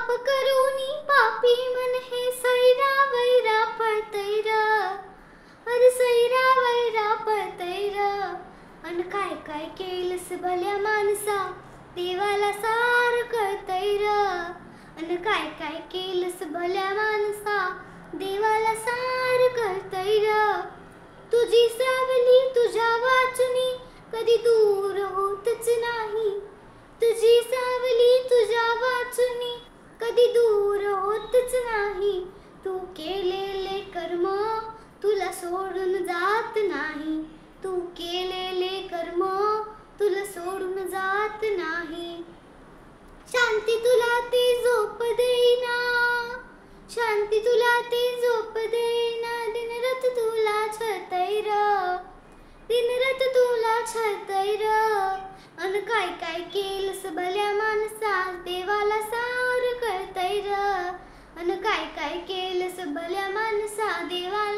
पाप करूनी पापी मन हे सैरा वैरा पळतय र, अरे सैरा वैरा पळतय र. अन काय काय केलंस भल्या माणसा देवाला सार कळतय र, अन काय काय केलंस भल्या माणसा देवाला सार कळतय र. तुझी सावली तुझ्या वाचुनी कधी दूर होतच नाही, तुझी सावली तुझ्या वाचुनी कधी दूर होतच नाही. तू केलेले कर्म तुला सोडून जात नाही, तू केलेले कर्म तुला सोडून जात नाही. शांती तुला ते झोप देईना, शांती तुला ते झोप देईना. दिनरात तुला छळतय र, दिनरात तुला छळतय र. अन काय काय केलंस भल्या माणसा देवाला सार कळतय र, अन काय काय केलंस भल्या माणसा देवाला